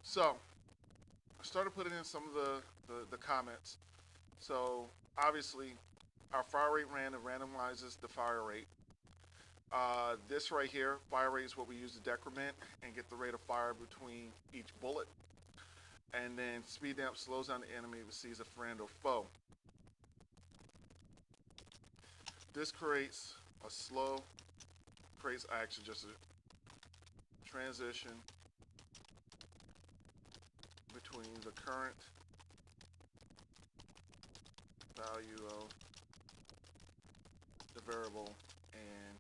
So I started putting in some of the comments. So obviously, our fire rate random randomizes the fire rate. This right here, fire rate is what we use to decrement and get the rate of fire between each bullet. And then speed damp slows down the enemy if it sees a friend or foe. This creates a slow, creates actually just a transition between the current value of the variable and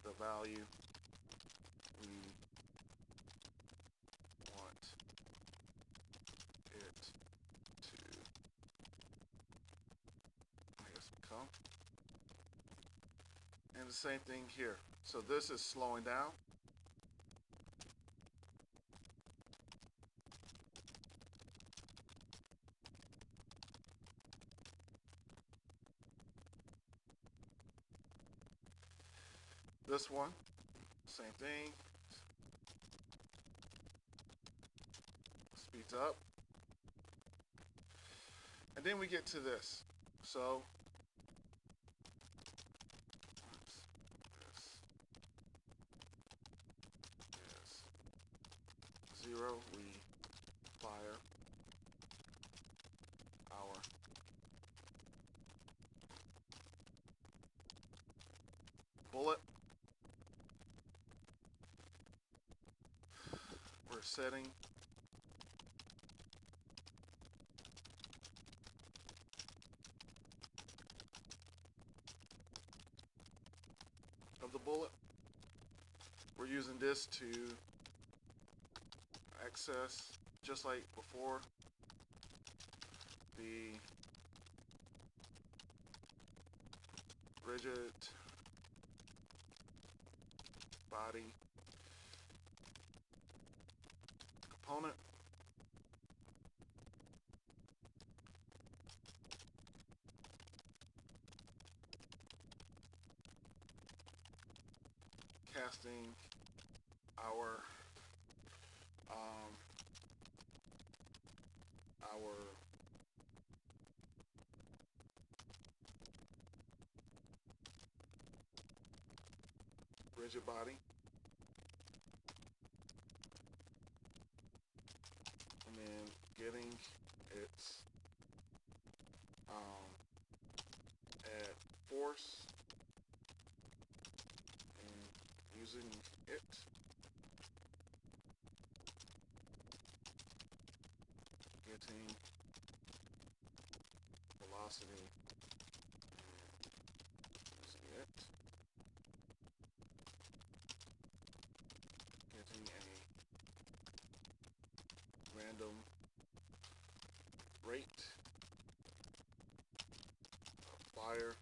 the value we want it to, I guess, become. And the same thing here. So this is slowing down. This one, same thing, speeds up. And then we get to this. So, this is 0, we fire our bullet. We're setting of the bullet. We're using this to access, just like before, the rigid body component. Casting our our rigid body, and then getting its at force and using it getting velocity and using it getting a random rate of fire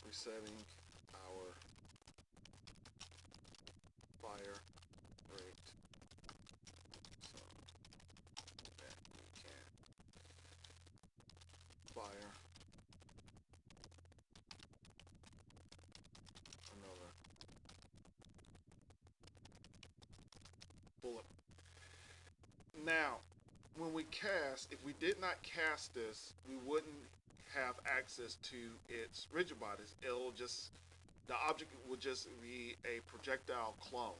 resetting our fire rate so that we can fire another bullet. Now, when we cast, if we did not cast this, we wouldn't have access to its rigid bodies. It'll just, the object would just be a projectile clone.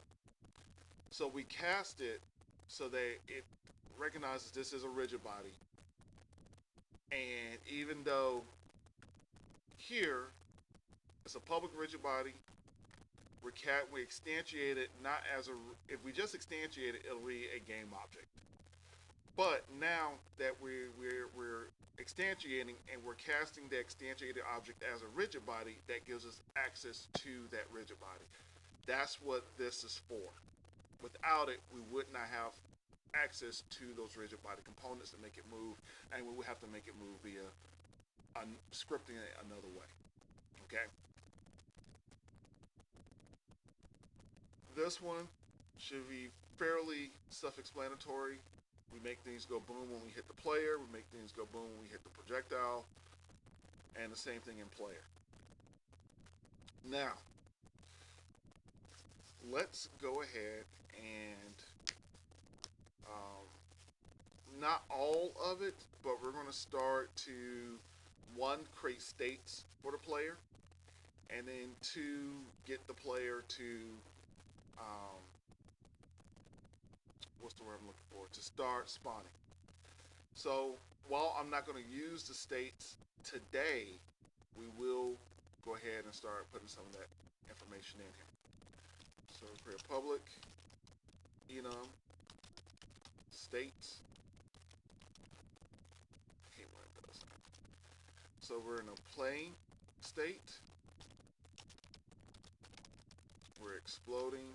So we cast it so that it recognizes this is a rigid body. And even though here it's a public rigid body, we instantiate it not as a, if we just instantiate it, it'll be a game object. But now that we're instantiating and we're casting the instantiated object as a rigid body, that gives us access to that rigid body. That's what this is for. Without it, we would not have access to those rigid body components to make it move, and we would have to make it move via scripting it another way. Okay. This one should be fairly self-explanatory. We make things go boom when we hit the player. We make things go boom when we hit the projectile. And the same thing in player. Now, let's go ahead and not all of it, but we're going to start to one, create states for the player, and then two, get the player to um, what's the word I'm looking for? To start spawning. So while I'm not going to use the states today, we will go ahead and start putting some of that information in here. So create a public enum states. I hate when it does that. So we're in a playing state. We're exploding.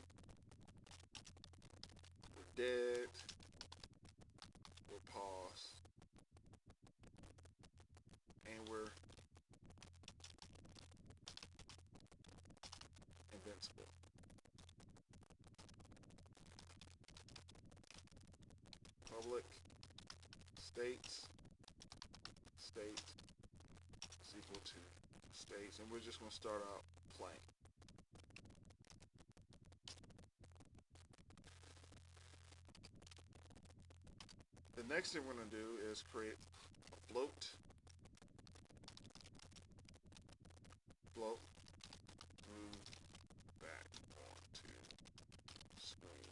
We're dead. We're paused. And we're invincible. Public states state is equal to states, and we're just going to start out playing. The next thing we're going to do is create a float. Float. Move back onto screen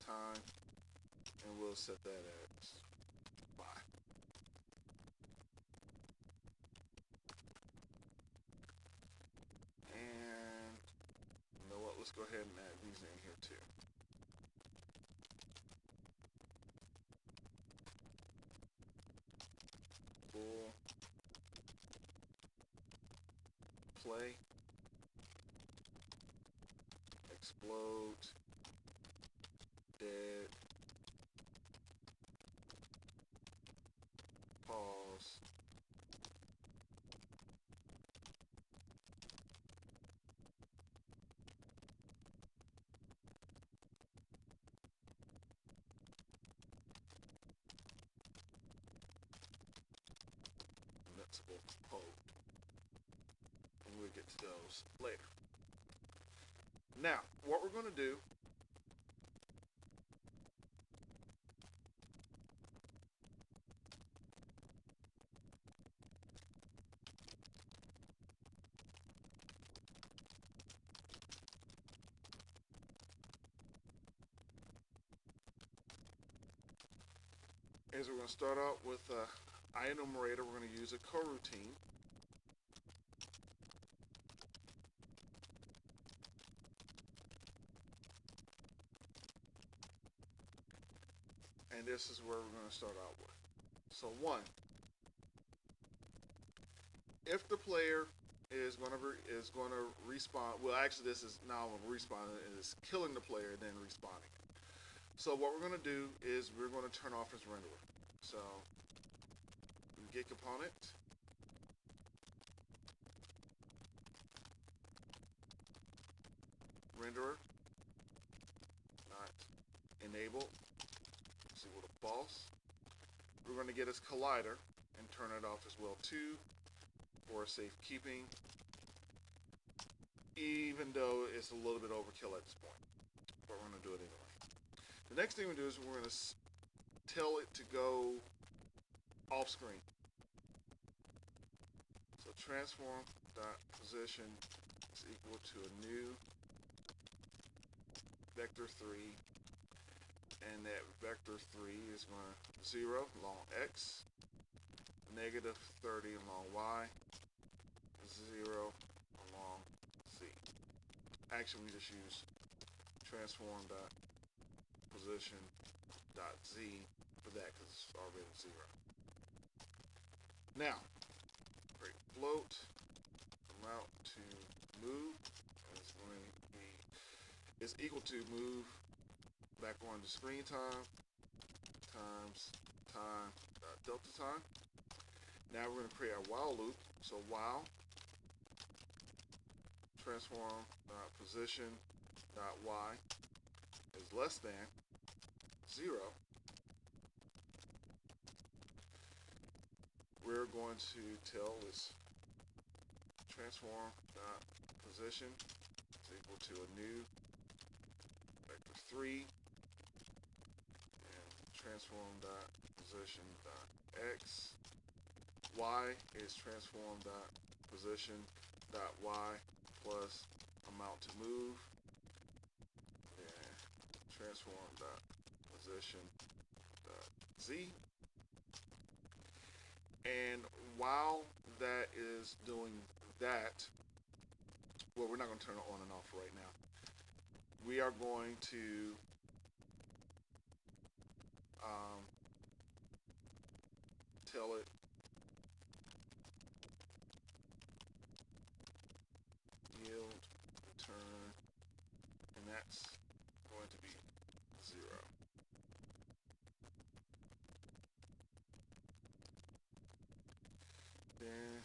time, and we'll set that as 5. And you know what? Let's go ahead and add these in here too. Full play, explode, dead, pause, invincible, hold. And we'll get to those later. Now, what we're going to do is we're going to start out with enumerator. We're going to use a coroutine. And this is where we're going to start out with. So 1, if the player is going to respawn, well actually this is now respawning, it is killing the player and then respawning. So what we're going to do is we're going to turn off his renderer. So get component, renderer, not enabled. See what a false. We're going to get his collider and turn it off as well too for safekeeping, even though it's a little bit overkill at this point, but we're going to do it anyway. The next thing we do is we're going to tell it to go off screen. So transform dot position is equal to a new vector 3, and that vector 3 is going to 0 long x, negative 30 along y, 0 along z. Actually, we just use transform dot position dot z for that because it's already 0. Now, create float, amount to move, and it's going to be is equal to move back on the screen time times time dot delta time. Now we're going to create a while loop. So while transform dot position dot y is less than 0, we're going to tell this transform dot position is equal to a new vector 3 and transform dot position dot x. Y is transform dot position dot y plus amount to move, and transform dot position dot z. And while that is doing that, well, we're not going to turn it on and off right now. We are going to tell it yield return, and that's going to be 0. Then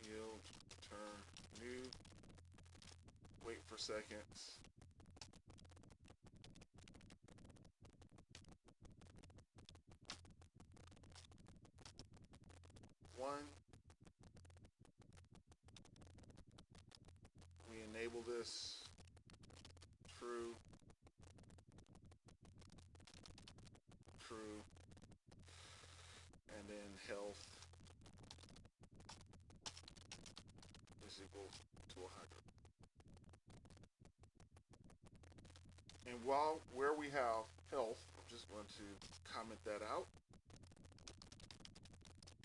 yield return new, wait for seconds, one. We enable this, true, true, and then health is equal to 100. And where we have health, I'm just going to comment that out.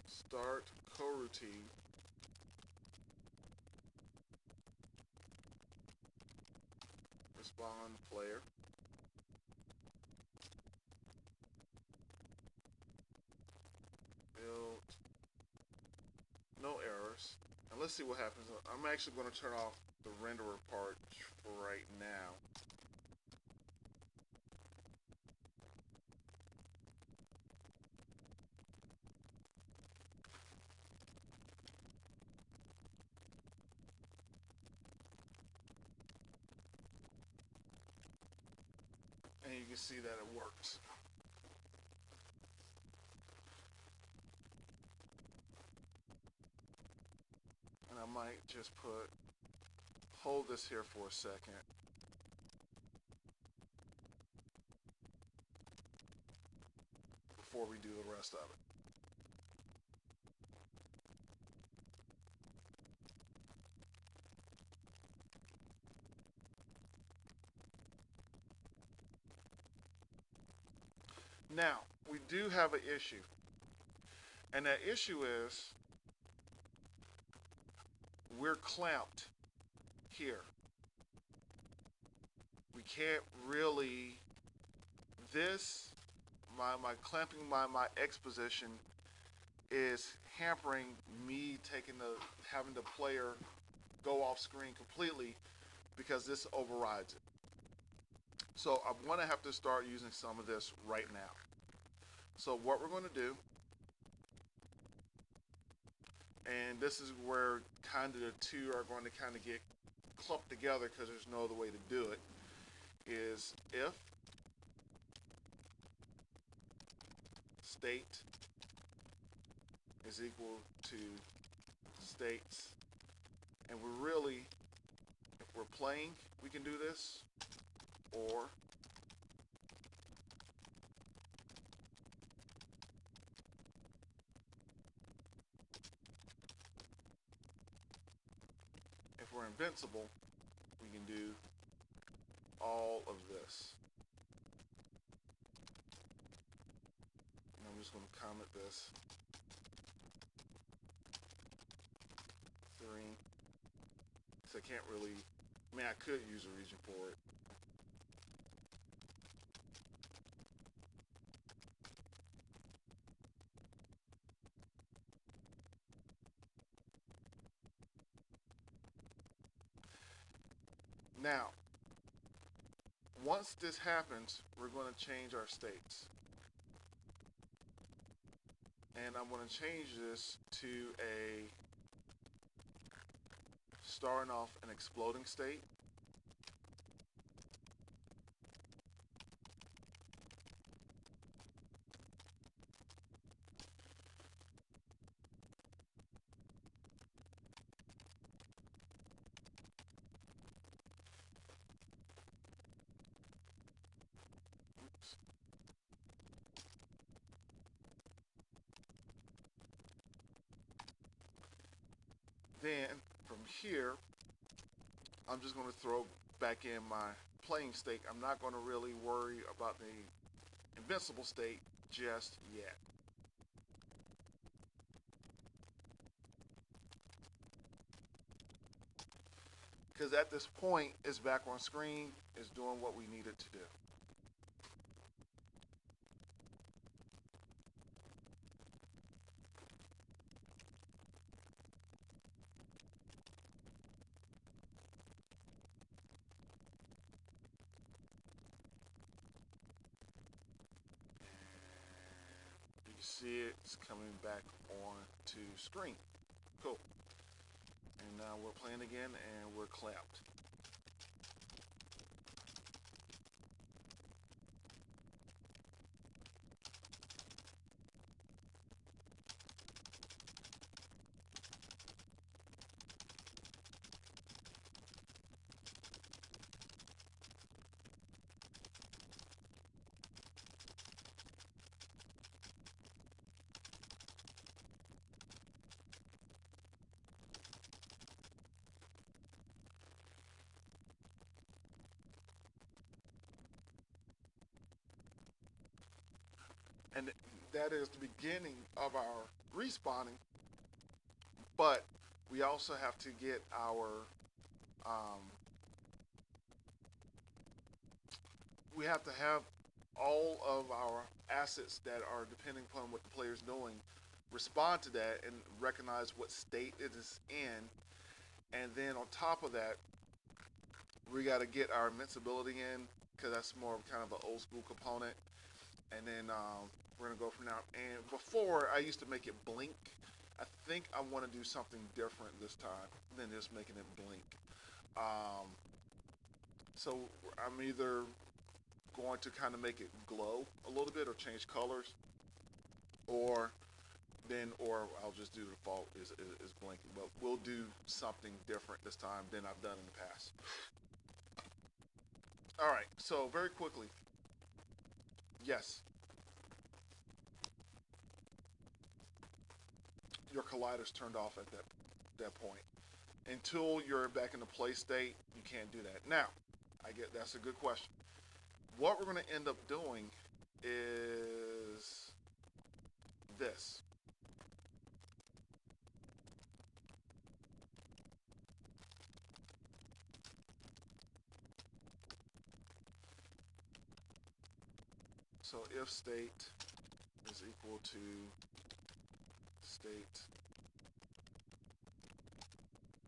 Start coroutine respond player. Build. No errors. And let's see what happens. I'm actually going to turn off the renderer part for right now. And you can see that it works. And I might just hold this here for a second. Before we do the rest of it. Now, we do have an issue. And that issue is we're clamped here. We can't really, my clamping my X position is hampering me having the player go off screen completely because this overrides it. So I'm going to have to start using some of this right now. So what we're going to do, and this is where kind of the two are going to kind of get clumped together because there's no other way to do it, is if state is equal to states, and we're really, if we're playing, we can do this, or if we're invincible, we can do all of this. And I'm just going to comment this 3, because I can't really, I mean, I could use a region for it. Now, once this happens, we're going to change our states. And I'm going to change this to a starting off an exploding state. Then from here, I'm just going to throw back in my playing state. I'm not going to really worry about the invincible state just yet. Because at this point, it's back on screen, it's doing what we need it to do. You can see it's coming back on to screen. Cool. And now we're playing again and we're clapped. And that is the beginning of our respawning, but we also have to get our um, we have to have all of our assets that are depending upon what the player is doing respond to that and recognize what state it is in. And then on top of that, we got to get our invincibility in, because that's more of kind of an old school component. And then we're gonna go from now. And before, I used to make it blink. I think I want to do something different this time than just making it blink. Um, so I'm either going to kind of make it glow a little bit or change colors, or or I'll just do the default is blinking. But we'll do something different this time than I've done in the past. All right. So very quickly, yes, your collider's turned off at that point. Until you're back in the play state, you can't do that. Now, I get that's a good question. What we're going to end up doing is this. So if state is equal to state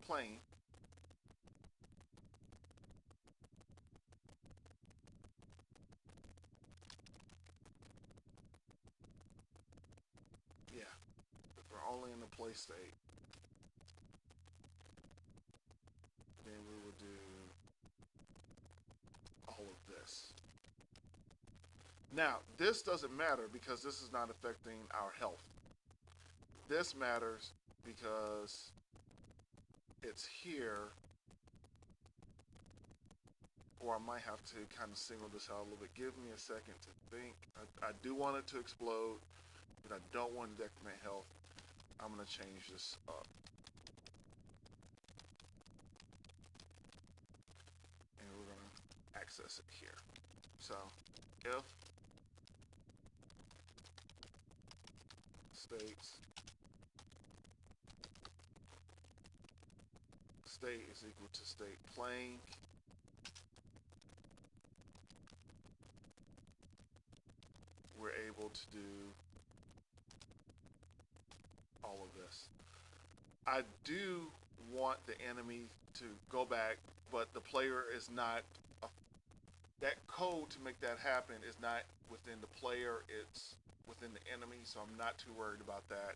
plane, yeah, if we're only in the play state, then we will do all of this. Now, this doesn't matter because this is not affecting our health. This matters because it's here, or I might have to kind of single this out a little bit. Give me a second to think. I do want it to explode, but I don't want to decrement health. I'm going to change this up. And we're going to access it here. So, if states state is equal to state plane, we're able to do all of this. I do want the enemy to go back, but the player is not. That code to make that happen is not within the player, it's within the enemy, so I'm not too worried about that.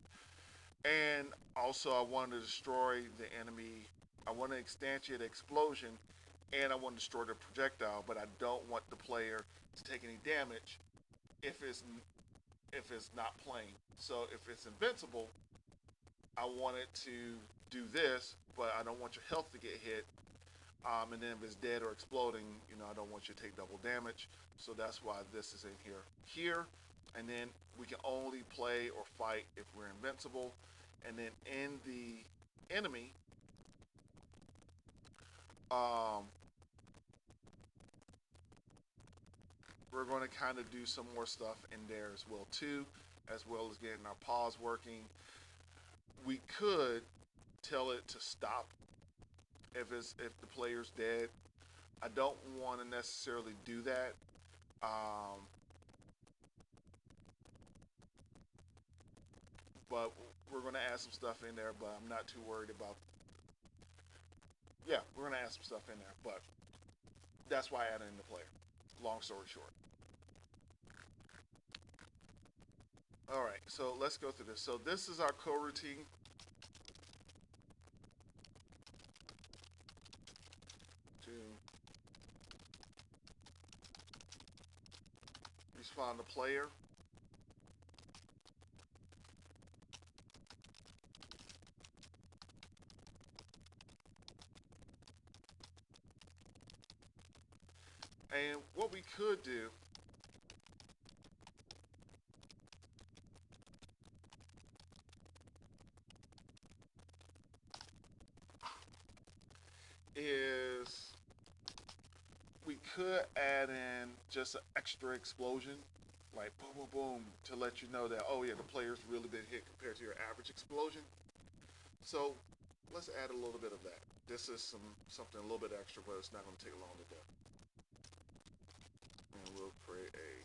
And also, I want to destroy the enemy. I want to instantiate explosion, and I want to destroy the projectile, but I don't want the player to take any damage if it's not playing. So if it's invincible, I want it to do this, but I don't want your health to get hit. And then if it's dead or exploding, I don't want you to take double damage. So that's why this is in here. And then we can only play or fight if we're invincible. And then in the enemy, Um, we're going to kind of do some more stuff in there as well too, as well as getting our pause working. We could tell it to stop if the player's dead. I don't want to necessarily do that. Um, but we're going to add some stuff in there. But I'm not too worried about. Yeah, we're going to add some stuff in there. But that's why I added in the player. Long story short. All right, so let's go through this. So this is our coroutine. To respawn the player. And what we could do is we could add in just an extra explosion, like boom, boom, boom, to let you know that, oh yeah, the player's really been hit compared to your average explosion. So let's add a little bit of that. This is something a little bit extra, but it's not going to take long to do. And we'll create a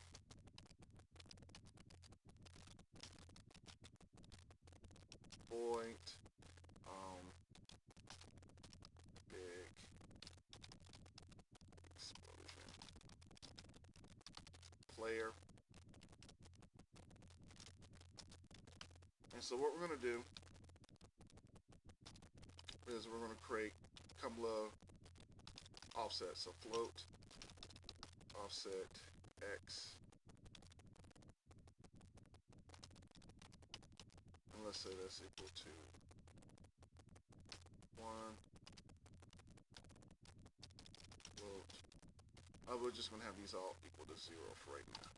point, big explosion player. And so what we're going to do is we're going to create a couple of offsets. So float offset x, and let's say that's equal to 1 float. We're just going to have these all equal to 0 for right now.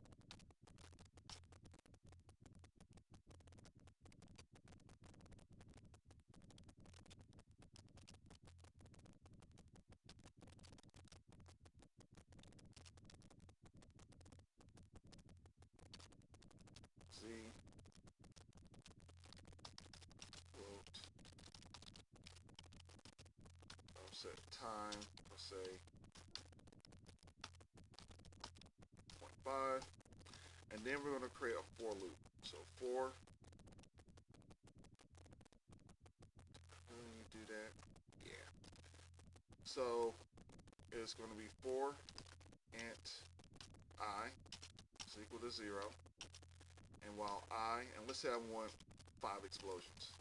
Z float offset time, let's say 0.5, and then we're going to create a for loop. So for, you do that, yeah. So it's going to be for int I is equal to 0, and while I, and let's say I want 5 explosions,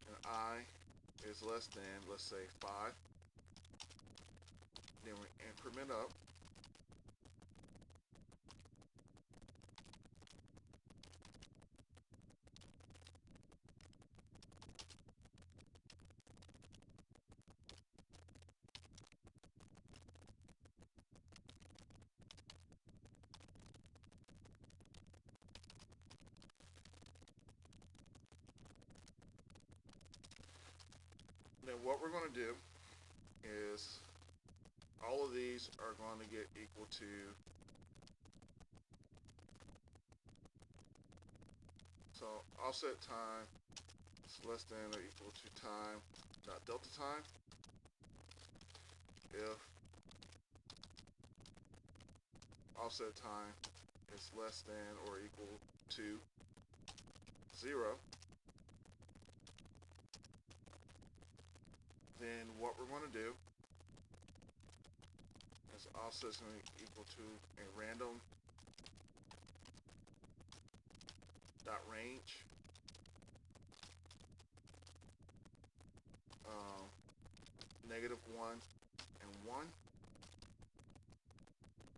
and I is less than, let's say 5, then we increment up, then what we're going to do is all of these are going to get equal to so offset time is less than or equal to time dot delta time if offset time is less than or equal to 0, then what we're going to do is offset is going to be equal to a random dot range -1 and 1,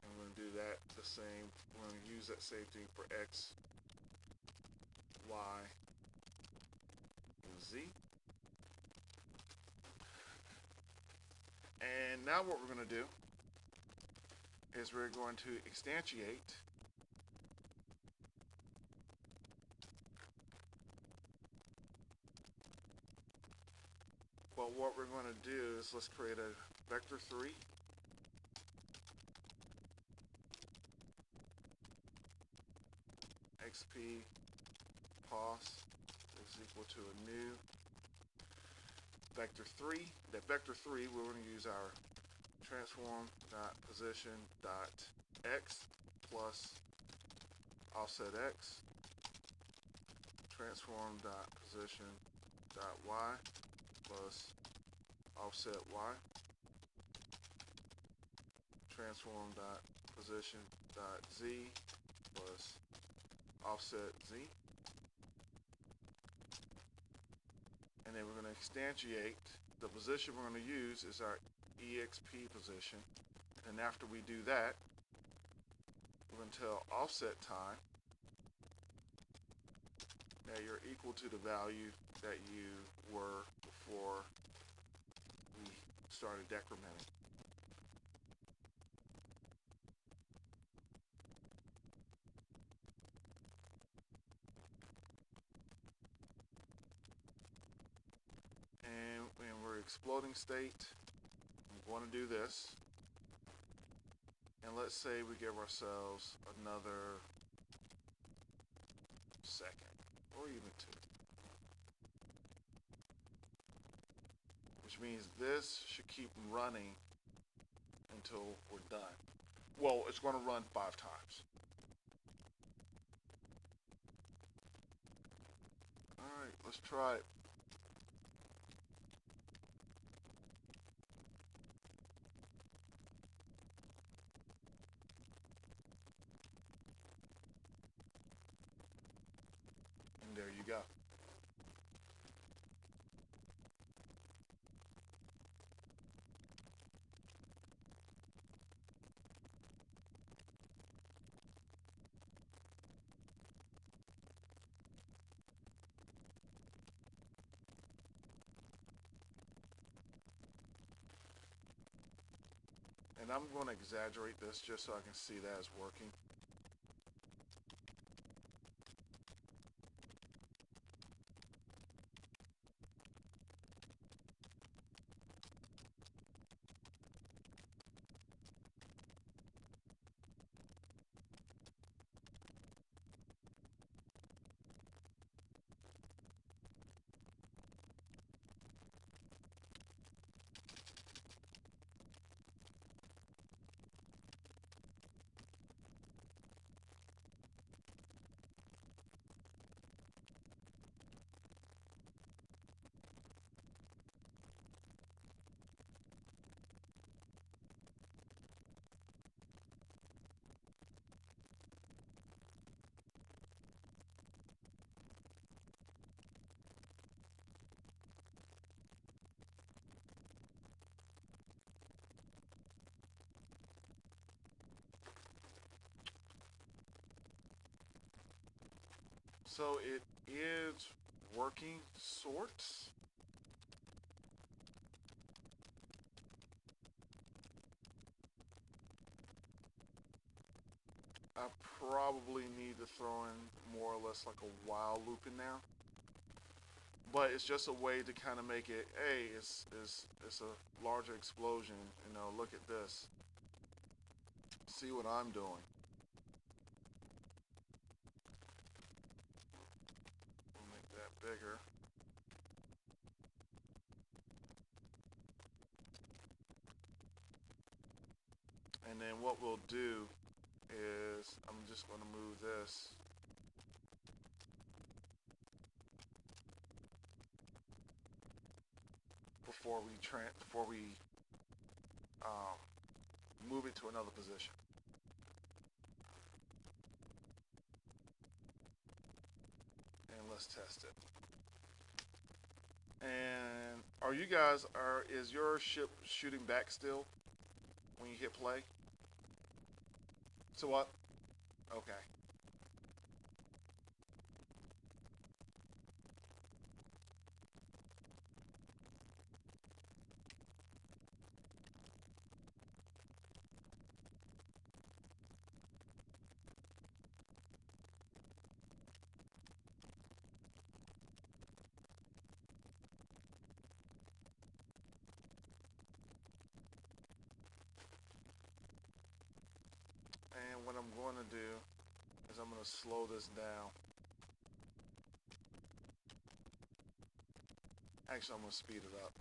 and we're going to do that the same. We're going to use that same thing for x, y, and z. And now what we're going to do is we're going to instantiate Well, what we're going to do is let's create a vector 3. XP pos is equal to a new vector 3. That vector 3, we're going to use our transform dot position dot x plus offset x, transform dot position dot y plus offset y, transform dot position dot z plus offset z, and then we're going to instantiate the position we're going to use is our exp position, and after we do that, we're going to tell offset time that you're equal to the value that you were before we started decrementing. And when we're exploding state, we want to do this. And let's say we give ourselves another second, or even 2. Which means this should keep running until we're done. Well, it's going to run 5 times. Alright, let's try it. And there you go. And I'm going to exaggerate this just so I can see that it's working. So it is working, sorts. I probably need to throw in more or less like a while loop in there. But it's just a way to kind of make it, hey, it's a larger explosion. You know, look at this. See what I'm doing. We'll make that bigger. And then what we'll do is, I'm just going to move this before we move it to another position. And let's test it. And is your ship shooting back still when you hit play? So what? Okay. what I'm going to do is I'm going to slow this down. Actually, I'm going to speed it up.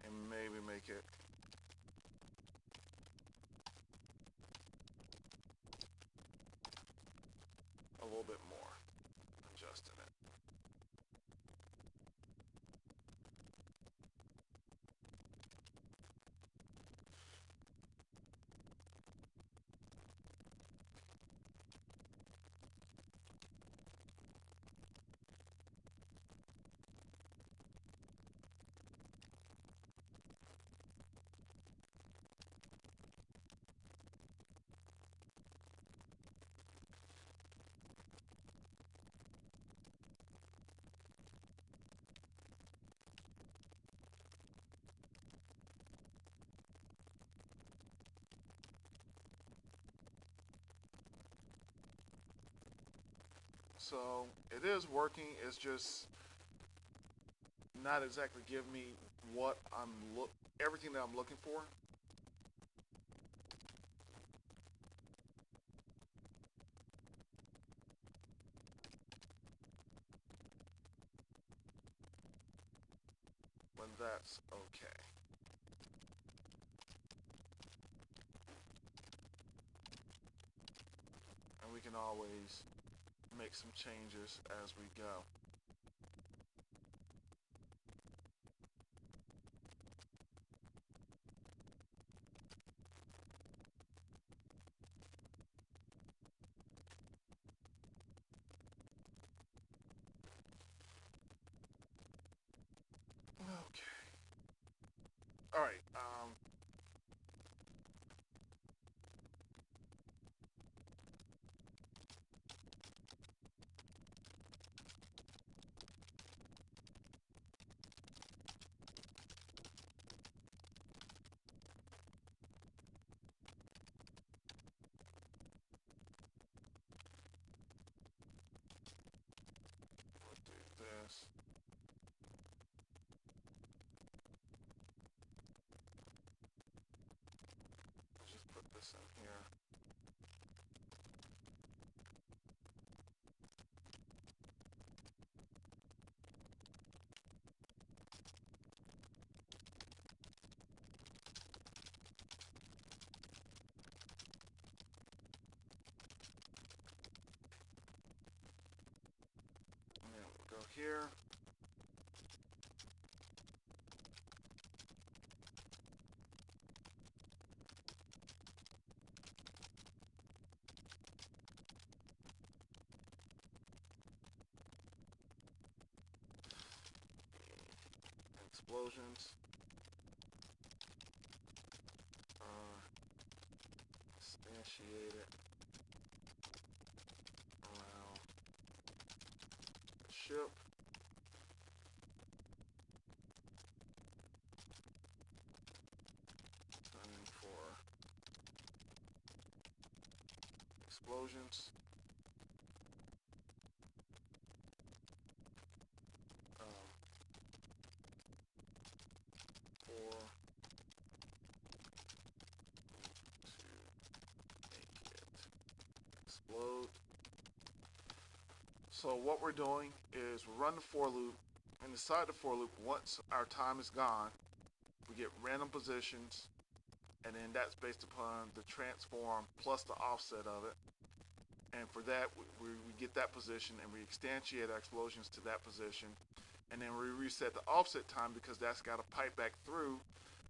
And maybe make it a little bit more. Adjusting it. So it is working. It's just not exactly giving me what everything that I'm looking for. When that's okay. And we can always make some changes as we go. Okay. All right. We'll do this. Let's just put this in here. And then we'll go here. Explosions. Instantiate it around the ship. Turning for explosions. For explode. So what we're doing is we run the for loop, and inside the for loop, once our time is gone, we get random positions, and then that's based upon the transform plus the offset of it. And for that, we get that position, and we instantiate our explosions to that position, and then we reset the offset time because that's got to pipe back through.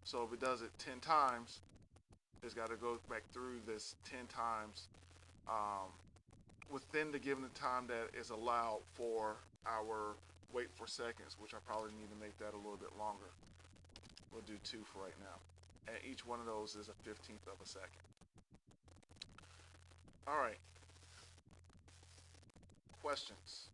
So if it does it 10 times, it's got to go back through this 10 times within the given time that is allowed for our wait for seconds, which I probably need to make that a little bit longer. We'll do 2 for right now. And each one of those is a 15th of a second. All right. Questions?